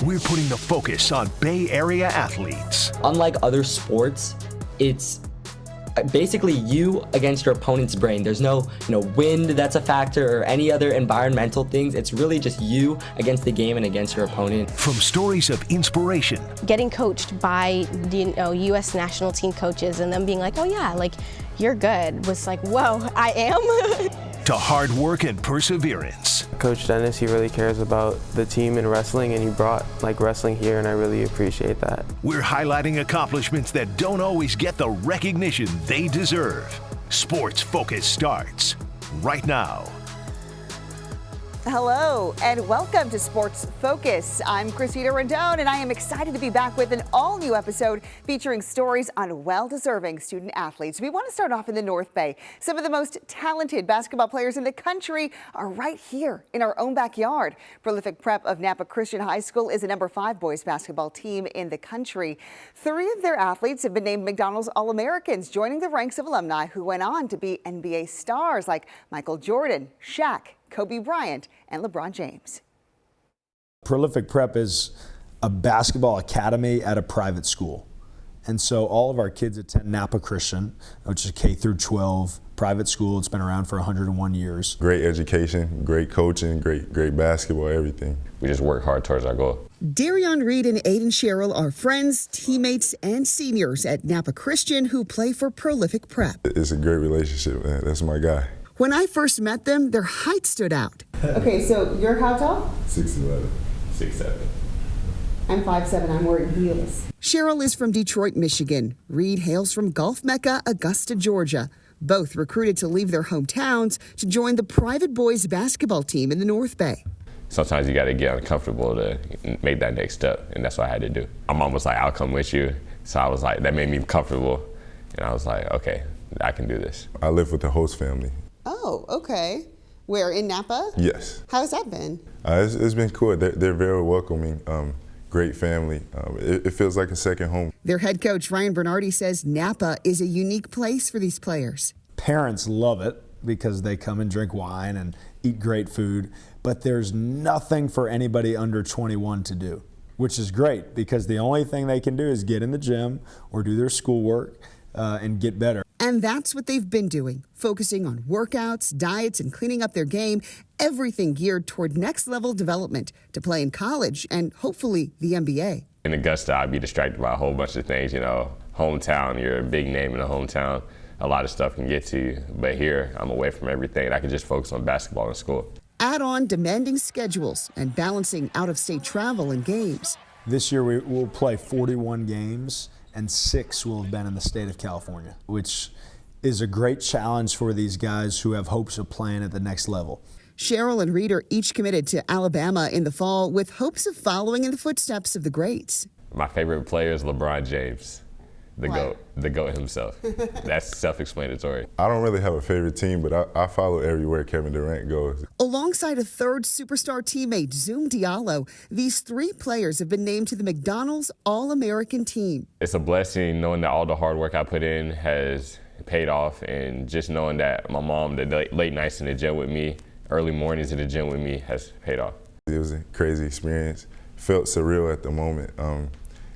we're putting the focus on Bay Area athletes. Unlike other sports, it's basically you against your opponent's brain. There's no, wind that's a factor or any other environmental things. It's really just you against the game and against your opponent. From stories of inspiration. Getting coached by, U.S. national team coaches and them being like, oh yeah, like, you're good, was like, whoa, I am? To hard work and perseverance. Coach Dennis, he really cares about the team in wrestling, and he brought wrestling here, and I really appreciate that. We're highlighting accomplishments that don't always get the recognition they deserve. Sports Focus starts right now. Hello and welcome to Sports Focus. I'm Christina Rendon and I am excited to be back with an all-new episode featuring stories on well-deserving student athletes. We want to start off in the North Bay. Some of the most talented basketball players in the country are right here in our own backyard. Prolific Prep of Napa Christian High School is a #5 boys basketball team in the country. 3 of their athletes have been named McDonald's All-Americans, joining the ranks of alumni who went on to be NBA stars like Michael Jordan, Shaq, Kobe Bryant, and LeBron James. Prolific Prep is a basketball academy at a private school. And so all of our kids attend Napa Christian, which is a K through 12 private school. It's been around for 101 years. Great education, great coaching, great basketball, everything. We just work hard towards our goal. Darion Reed and Aiden Sherrill are friends, teammates, and seniors at Napa Christian who play for Prolific Prep. It's a great relationship, man. That's my guy. When I first met them, their height stood out. Okay, so you're how tall? 6'11". 6'7". I'm 5'7". I'm wearing heels. Cheryl is from Detroit, Michigan. Reed hails from Gulf Mecca, Augusta, Georgia. Both recruited to leave their hometowns to join the private boys basketball team in the North Bay. Sometimes you got to get uncomfortable to make that next step, and that's what I had to do. My mom was like, I'll come with you. So I was like, that made me comfortable. And I was like, okay, I can do this. I live with the host family. Oh, okay. Where, in Napa? Yes. How's that been? It's been cool. They're very welcoming, great family. It feels like a second home. Their head coach, Ryan Bernardi, says Napa is a unique place for these players. Parents love it because they come and drink wine and eat great food, but there's nothing for anybody under 21 to do, which is great because the only thing they can do is get in the gym or do their schoolwork and get better. And that's what they've been doing, focusing on workouts, diets, and cleaning up their game, everything geared toward next-level development to play in college and hopefully the NBA. In Augusta, I'd be distracted by a whole bunch of things, hometown, you're a big name in the hometown. A lot of stuff can get to you, but here, I'm away from everything. I can just focus on basketball and school. Add on demanding schedules and balancing out-of-state travel and games. This year we'll play 41 games, and 6 will have been in the state of California, which is a great challenge for these guys who have hopes of playing at the next level. Cheryl and Reed are each committed to Alabama in the fall with hopes of following in the footsteps of the greats. My favorite player is LeBron James, the GOAT himself. That's self-explanatory. I don't really have a favorite team, but I follow everywhere Kevin Durant goes. Alongside a third superstar teammate, Zoom Diallo, these 3 players have been named to the McDonald's All-American team. It's a blessing knowing that all the hard work I put in has paid off, and just knowing that my mom, the late nights in the gym with me, early mornings in the gym with me, has paid off. It was a crazy experience. Felt surreal at the moment.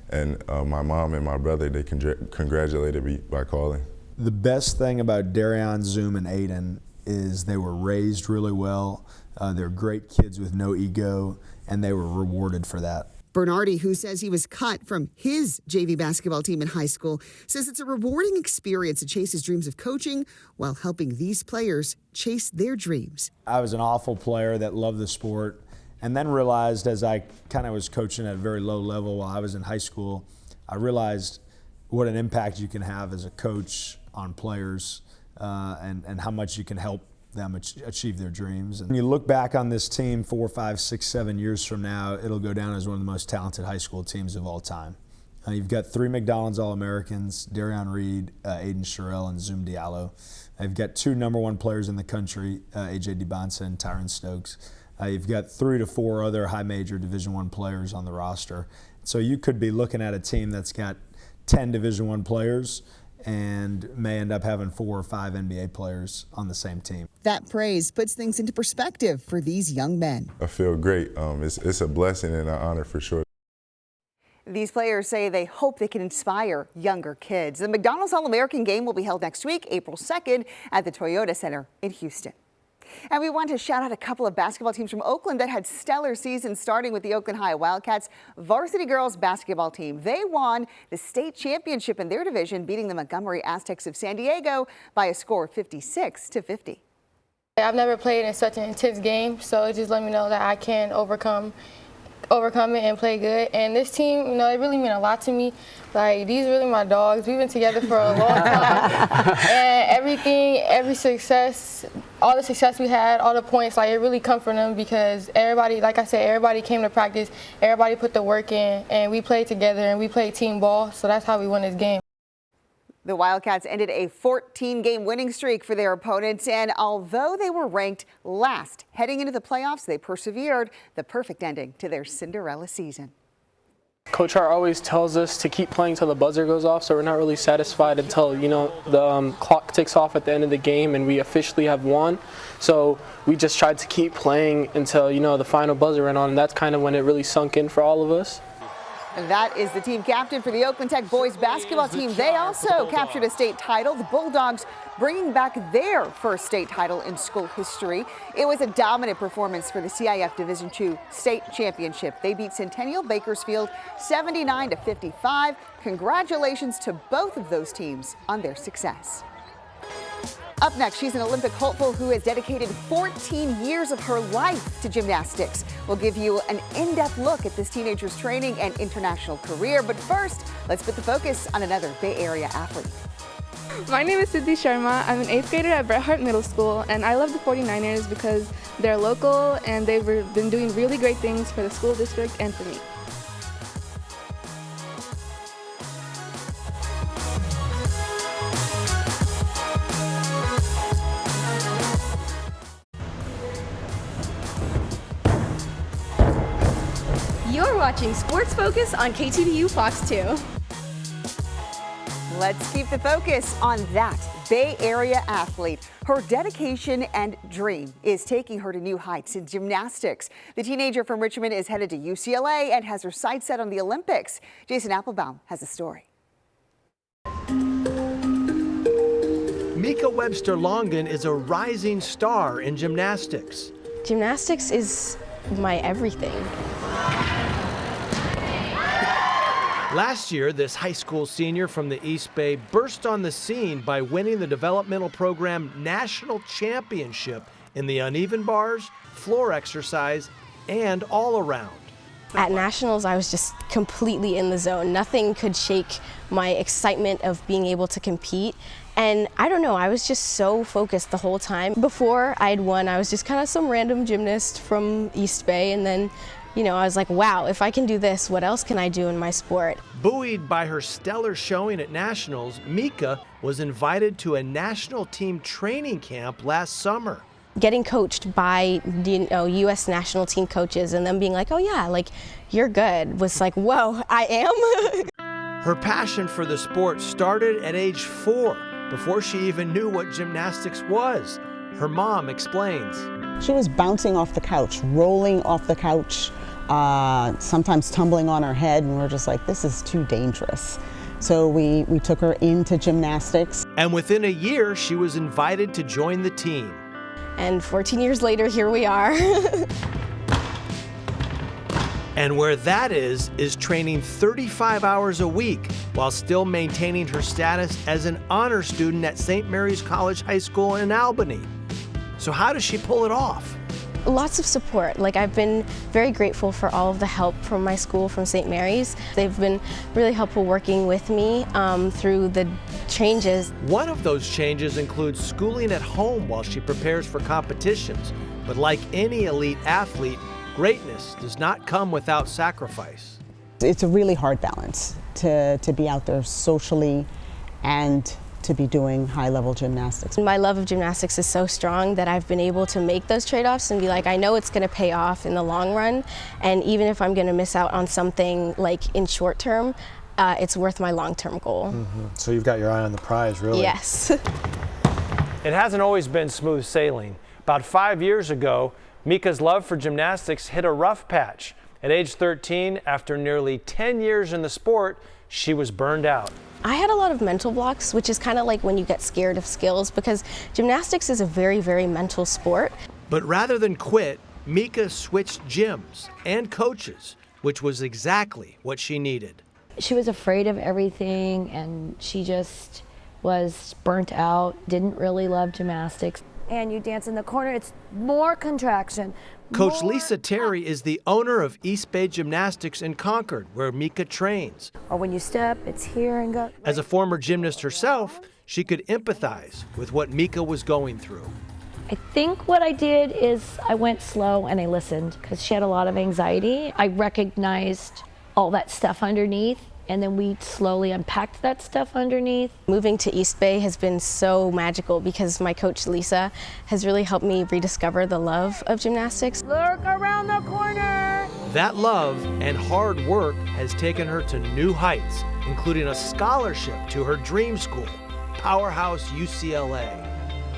And my mom and my brother, they congratulated me by calling. The best thing about Darion, Zoom, and Aiden is they were raised really well. They're great kids with no ego, and they were rewarded for that. Bernardi, who says he was cut from his JV basketball team in high school, says it's a rewarding experience to chase his dreams of coaching while helping these players chase their dreams. I was an awful player that loved the sport, and then realized as I kind of was coaching at a very low level while I was in high school, I realized what an impact you can have as a coach on players and how much you can help them achieve their dreams. And when you look back on this team 4, 5, 6, 7 years from now, it'll go down as one of the most talented high school teams of all time. You've got 3 McDonald's All-Americans, Darion Reed, Aiden Sherrill, and Zoom Diallo. You've got 2 #1 players in the country, A.J. DeBonsa and Tyron Stokes. You've got 3 to 4 other high major Division I players on the roster. So you could be looking at a team that's got 10 Division I players and may end up having 4 or 5 NBA players on the same team. That praise puts things into perspective for these young men. I feel great. It's a blessing and an honor for sure. These players say they hope they can inspire younger kids. The McDonald's All-American game will be held next week, April 2nd, at the Toyota Center in Houston. And we want to shout out a couple of basketball teams from Oakland that had stellar seasons, starting with the Oakland High Wildcats varsity girls basketball team. They won the state championship in their division, beating the Montgomery Aztecs of San Diego by a score of 56-50. I've never played in such an intense game, so it just let me know that I can overcome it and play good. And this team, you know, it really mean a lot to me. Like, these are really my dogs. We've been together for a long time. And every success, all the success we had, all the points, like, it really come from them because everybody, like I said, everybody came to practice, everybody put the work in, and we played together and we played team ball, so that's how we won this game. The Wildcats ended a 14-game winning streak for their opponents, and although they were ranked last heading into the playoffs, they persevered, the perfect ending to their Cinderella season. Coach Hart always tells us to keep playing till the buzzer goes off, so we're not really satisfied until, you know, the clock ticks off at the end of the game and we officially have won. So we just tried to keep playing until, you know, the final buzzer went on, and that's kind of when it really sunk in for all of us. And that is the team captain for the Oakland Tech boys basketball team. They also captured a state title. The Bulldogs bringing back their first state title in school history. It was a dominant performance for the CIF Division II state championship. They beat Centennial Bakersfield 79-55. Congratulations to both of those teams on their success. Up next, she's an Olympic hopeful who has dedicated 14 years of her life to gymnastics. We'll give you an in-depth look at this teenager's training and international career. But first, let's put the focus on another Bay Area athlete. My name is Siddhi Sharma. I'm an 8th grader at Bret Harte Middle School, and I love the 49ers because they're local and they've been doing really great things for the school district and for me. You're watching Sports Focus on KTVU Fox 2. Let's keep the focus on that Bay Area athlete. Her dedication and dream is taking her to new heights in gymnastics. The teenager from Richmond is headed to UCLA and has her sights set on the Olympics. Jason Applebaum has the story. Mika Webster-Longin is a rising star in gymnastics. Gymnastics is my everything. Last year, this high school senior from the East Bay burst on the scene by winning the developmental program national championship in the uneven bars, floor exercise, and all around. At nationals, I was just completely in the zone. Nothing could shake my excitement of being able to compete. And I don't know, I was just so focused the whole time. Before I had won, I was just kind of some random gymnast from East Bay, and then you know, I was like, wow, if I can do this, what else can I do in my sport? Buoyed by her stellar showing at nationals, Mika was invited to a national team training camp last summer. Getting coached by, you know, U.S. national team coaches and them being like, oh yeah, like, you're good, was like, whoa, I am? Her passion for the sport started at age 4, before she even knew what gymnastics was. Her mom explains. She was bouncing off the couch, rolling off the couch, sometimes tumbling on her head, and we're just like, this is too dangerous. So we took her into gymnastics. And within a year, she was invited to join the team. And 14 years later, here we are. And where that is training 35 hours a week while still maintaining her status as an honor student at St. Mary's College High School in Albany. So how does she pull it off? Lots of support. Like, I've been very grateful for all of the help from my school, from St. Mary's. They've been really helpful working with me through the changes. One of those changes includes schooling at home while she prepares for competitions. But like any elite athlete, greatness does not come without sacrifice. It's a really hard balance to be out there socially and to be doing high-level gymnastics. My love of gymnastics is so strong that I've been able to make those trade-offs and be like, I know it's going to pay off in the long run, and even if I'm going to miss out on something like in short term, it's worth my long-term goal. Mm-hmm. So you've got your eye on the prize, really? Yes. It hasn't always been smooth sailing. About 5 years ago, Mika's love for gymnastics hit a rough patch. At age 13, after nearly 10 years in the sport, she was burned out. I had a lot of mental blocks, which is kind of like when you get scared of skills, because gymnastics is a very, very mental sport. But rather than quit, Mika switched gyms and coaches, which was exactly what she needed. She was afraid of everything, and she just was burnt out, didn't really love gymnastics. And you dance in the corner, it's more contraction. Coach Lisa Terry is the owner of East Bay Gymnastics in Concord, where Mika trains. Or when you step, it's here and go. As a former gymnast herself, she could empathize with what Mika was going through. I think what I did is I went slow and I listened, because she had a lot of anxiety. I recognized all that stuff underneath, and then we slowly unpacked that stuff underneath. Moving to East Bay has been so magical because my coach Lisa has really helped me rediscover the love of gymnastics. Look around the corner. That love and hard work has taken her to new heights, including a scholarship to her dream school, Powerhouse UCLA.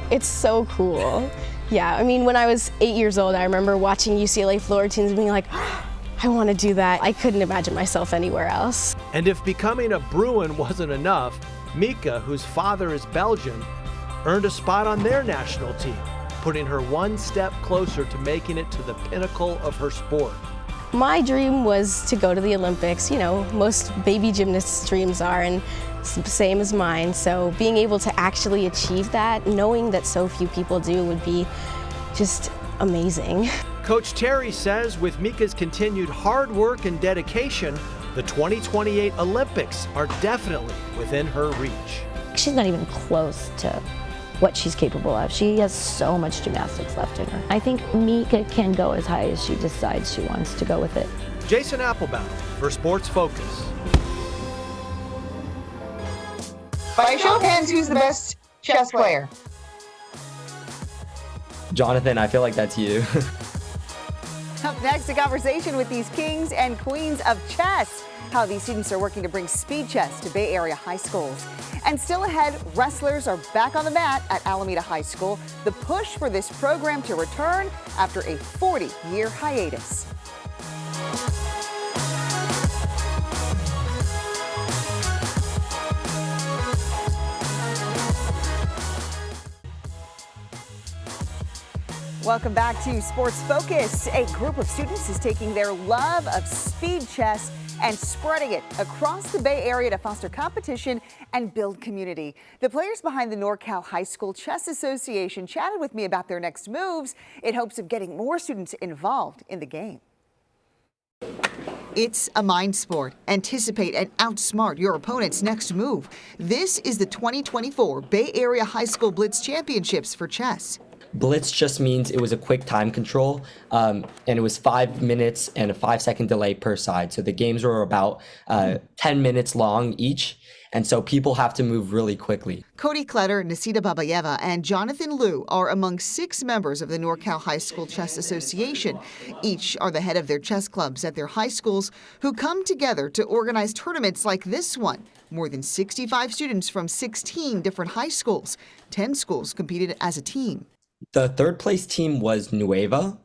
It's so cool. Yeah, I mean, when I was 8 years old, I remember watching UCLA floor routines and being like, I want to do that. I couldn't imagine myself anywhere else. And if becoming a Bruin wasn't enough, Mika, whose father is Belgian, earned a spot on their national team, putting her one step closer to making it to the pinnacle of her sport. My dream was to go to the Olympics. You know, most baby gymnasts' dreams are, and it's the same as mine. So being able to actually achieve that, knowing that so few people do, would be just amazing. Coach Terry says with Mika's continued hard work and dedication, the 2028 Olympics are definitely within her reach. She's not even close to what she's capable of. She has so much gymnastics left in her. I think Mika can go as high as she decides she wants to go with it. Jason Applebaum for Sports Focus. By a show of hands, who's the best chess player? Jonathan, I feel like that's you. Up next, a conversation with these kings and queens of chess. How these students are working to bring speed chess to Bay Area high schools. And still ahead, wrestlers are back on the mat at Alameda High School. The push for this program to return after a 40-year hiatus. Welcome back to Sports Focus. A group of students is taking their love of speed chess and spreading it across the Bay Area to foster competition and build community. The players behind the NorCal High School Chess Association chatted with me about their next moves in hopes of getting more students involved in the game. It's a mind sport. Anticipate and outsmart your opponent's next move. This is the 2024 Bay Area High School Blitz Championships for chess. Blitz just means it was a quick time control, and it was 5 minutes and a 5-second delay per side. So the games were about 10 minutes long each, and so people have to move really quickly. Cody Kletter, Nasita Babayeva, and Jonathan Liu are among 6 members of the NorCal High School Chess Association. Each are the head of their chess clubs at their high schools who come together to organize tournaments like this one. More than 65 students from 16 different high schools. 10 schools competed as a team. The third place team was Nueva,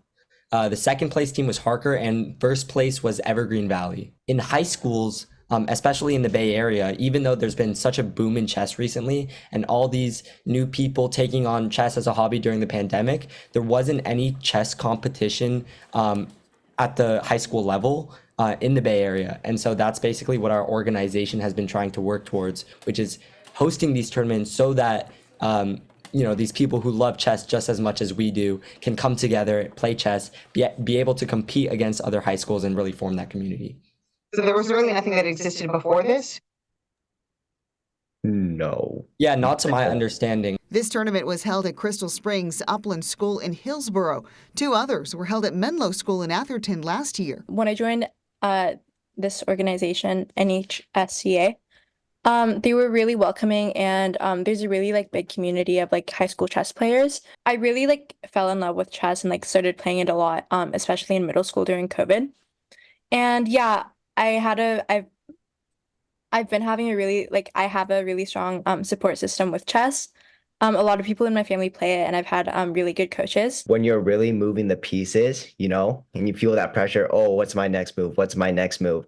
the second place team was Harker, and first place was Evergreen Valley. In high schools, especially in the Bay Area, even though there's been such a boom in chess recently and all these new people taking on chess as a hobby during the pandemic, there wasn't any chess competition at the high school level in the Bay Area. And so that's basically what our organization has been trying to work towards, which is hosting these tournaments so that these people who love chess just as much as we do can come together, play chess, be able to compete against other high schools and really form that community. So there was really nothing that existed before this? No. Yeah, not to my understanding. This tournament was held at Crystal Springs Upland School in Hillsboro. 2 others were held at Menlo School in Atherton last year. When I joined this organization, NHSCA, they were really welcoming, and there's a really big community of high school chess players. I really fell in love with chess and started playing it a lot, especially in middle school during COVID. And yeah, I've been having a really I have a really strong support system with chess. A lot of people in my family play it, and I've had really good coaches. When you're really moving the pieces, you know, and you feel that pressure, oh, what's my next move? What's my next move?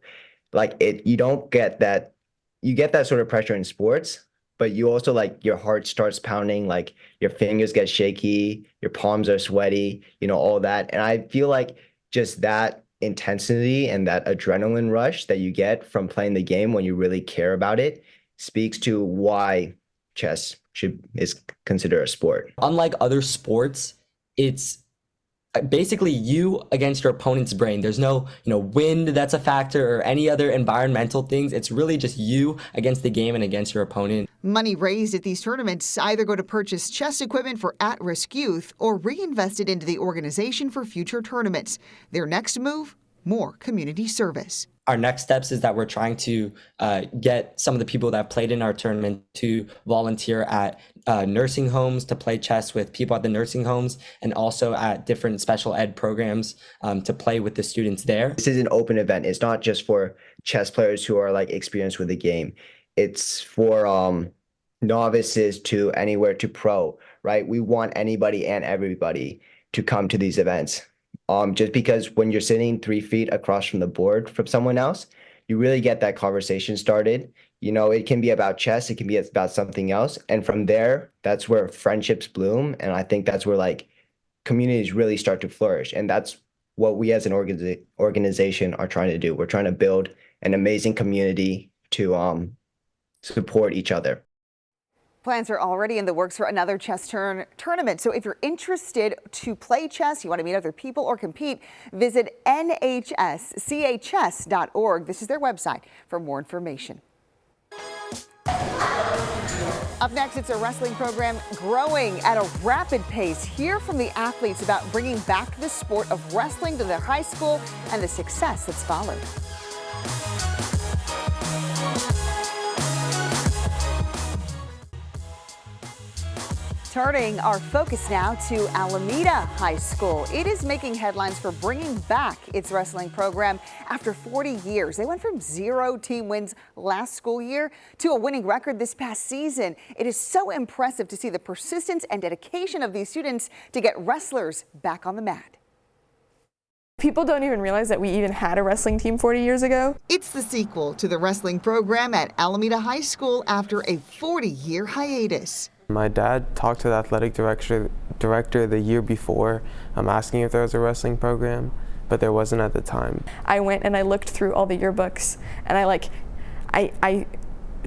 Like you don't get that, you get that sort of pressure in sports, but you also like your heart starts pounding, like your fingers get shaky, your palms are sweaty, you know, all that. And I feel like just that intensity and that adrenaline rush that you get from playing the game when you really care about it speaks to why chess is considered a sport. Unlike other sports, it's basically you against your opponent's brain. There's no, wind that's a factor or any other environmental things. It's really just you against the game and against your opponent. Money raised at these tournaments either go to purchase chess equipment for at-risk youth or reinvested into the organization for future tournaments. Their next move, more community service. Our next steps is that we're trying to get some of the people that played in our tournament to volunteer at nursing homes to play chess with people at the nursing homes, and also at different special ed programs to play with the students there. This is an open event. It's not just for chess players who are like experienced with the game. It's for novices to anywhere to pro, right? We want anybody and everybody to come to these events. Just because when you're sitting 3 feet across from the board from someone else, you really get that conversation started. You know, it can be about chess, it can be about something else. And from there, that's where friendships bloom. And I think that's where like communities really start to flourish. And that's what we as an organization are trying to do. We're trying to build an amazing community to support each other. Plans are already in the works for another chess tournament. So if you're interested to play chess, you want to meet other people or compete, visit nhschess.org. This is their website for more information. Up next, it's a wrestling program growing at a rapid pace. Hear from the athletes about bringing back the sport of wrestling to their high school and the success that's followed. Turning our focus now to Alameda High School. It is making headlines for bringing back its wrestling program after 40 years. They went from 0 team wins last school year to a winning record this past season. It is so impressive to see the persistence and dedication of these students to get wrestlers back on the mat. People don't even realize that we even had a wrestling team 40 years ago. It's the sequel to the wrestling program at Alameda High School after a 40-year hiatus. My dad talked to the athletic director the year before, asking if there was a wrestling program, but there wasn't at the time. I went and I looked through all the yearbooks, and I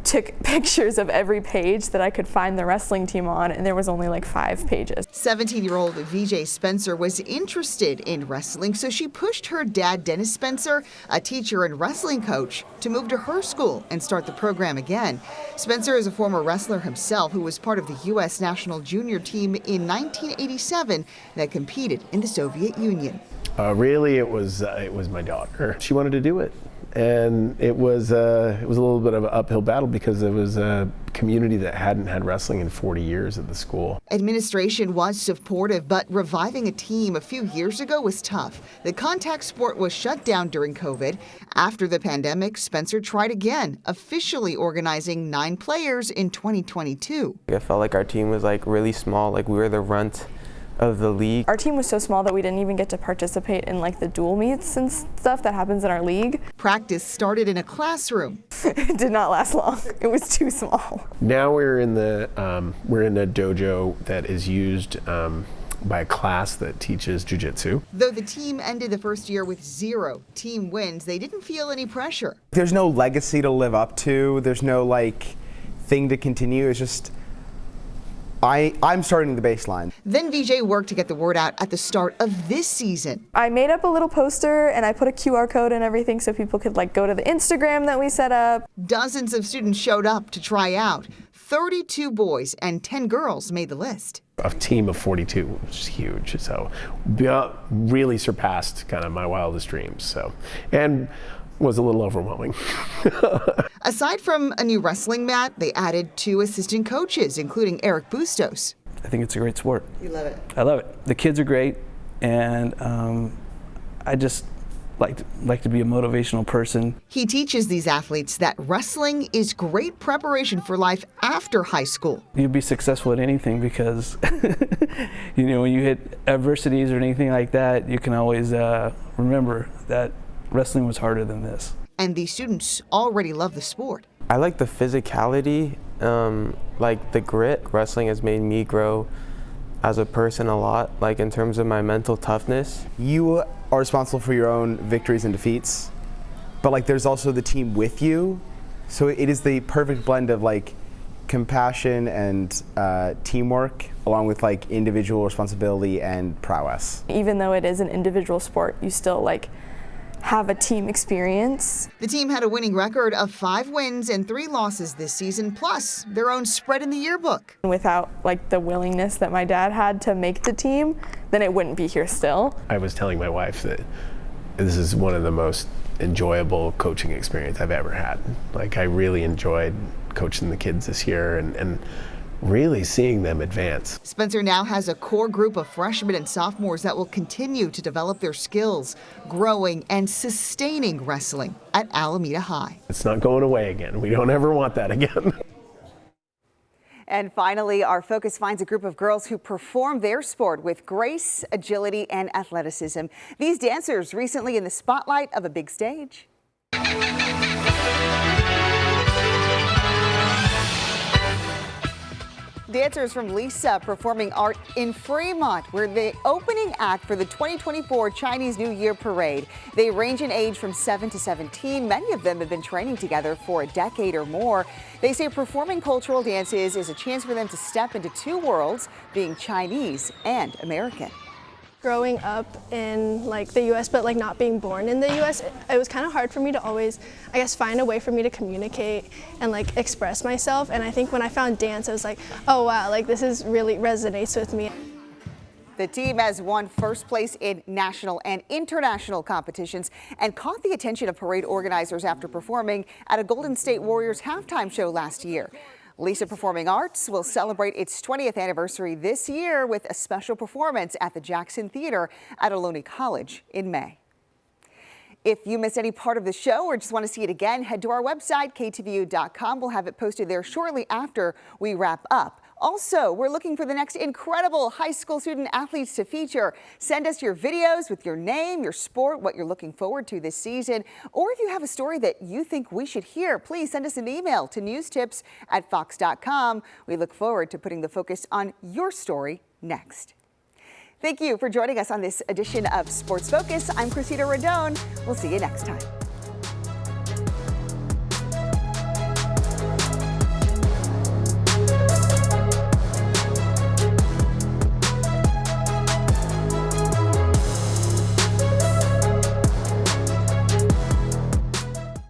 took pictures of every page that I could find the wrestling team on, and there was only like 5 pages. 17-year-old VJ Spencer was interested in wrestling, so she pushed her dad, Dennis Spencer, a teacher and wrestling coach, to move to her school and start the program again. Spencer is a former wrestler himself who was part of the U.S. national junior team in 1987 that competed in the Soviet Union. Really, it was my daughter. She wanted to do it. And it was a little bit of an uphill battle because it was a community that hadn't had wrestling in 40 years at the school. Administration was supportive, but reviving a team a few years ago was tough. The contact sport was shut down during COVID. After the pandemic, Spencer tried again, officially organizing 9 players in 2022. I felt like our team was like really small, like we were the runt of the league. Our team was so small that we didn't even get to participate in like the dual meets and stuff that happens in our league. Practice started in a classroom. It did not last long. It was too small. Now we're in a dojo that is used by a class that teaches jiu-jitsu. Though the team ended the first year with 0 team wins, they didn't feel any pressure. There's no legacy to live up to. There's no thing to continue. It's just I'm starting the baseline. Then VJ worked to get the word out at the start of this season. I made up a little poster and I put a QR code and everything so people could go to the Instagram that we set up. Dozens of students showed up to try out. 32 boys and 10 girls made the list. A team of 42, which is huge. So really surpassed kind of my wildest dreams. And was a little overwhelming. Aside from a new wrestling mat, they added 2 assistant coaches, including Eric Bustos. I think it's a great sport. You love it? I love it. The kids are great, and I like to be a motivational person. He teaches these athletes that wrestling is great preparation for life after high school. You'll be successful at anything because, you know, when you hit adversities or anything like that, you can always remember that wrestling was harder than this. And these students already love the sport. I like the physicality, like the grit. Wrestling has made me grow as a person a lot, like in terms of my mental toughness. You are responsible for your own victories and defeats, but like there's also the team with you. So it is the perfect blend of like compassion and teamwork, along with like individual responsibility and prowess. Even though it is an individual sport, you still like have a team experience. The team had a winning record of 5 wins and 3 losses this season, plus their own spread in the yearbook. Without like the willingness that my dad had to make the team, then it wouldn't be here still. I was telling my wife that this is one of the most enjoyable coaching experience I've ever had. Like, I really enjoyed coaching the kids this year and really seeing them advance. Spencer now has a core group of freshmen and sophomores that will continue to develop their skills, growing and sustaining wrestling at Alameda High. It's not going away again. We don't ever want that again. And finally, our focus finds a group of girls who perform their sport with grace, agility, and athleticism. These dancers recently in the spotlight of a big stage. Dancers from Lisa performing art in Fremont. We're the opening act for the 2024 Chinese New Year Parade. They range in age from 7 to 17. Many of them have been training together for a decade or more. They say performing cultural dances is a chance for them to step into 2 worlds, being Chinese and American. Growing up in like the U.S. but like not being born in the U.S., it was kind of hard for me to always, I guess, find a way for me to communicate and like express myself. And I think when I found dance, I was like, oh wow, like this is really resonates with me. The team has won first place in national and international competitions and caught the attention of parade organizers after performing at a Golden State Warriors halftime show last year. Lisa Performing Arts will celebrate its 20th anniversary this year with a special performance at the Jackson Theater at Ohlone College in May. If you missed any part of the show or just want to see it again, head to our website, KTVU.com. We'll have it posted there shortly after we wrap up. Also, we're looking for the next incredible high school student athletes to feature. Send us your videos with your name, your sport, what you're looking forward to this season. Or if you have a story that you think we should hear, please send us an email to newstips@fox.com. We look forward to putting the focus on your story next. Thank you for joining us on this edition of Sports Focus. I'm Cressida Rodone. We'll see you next time.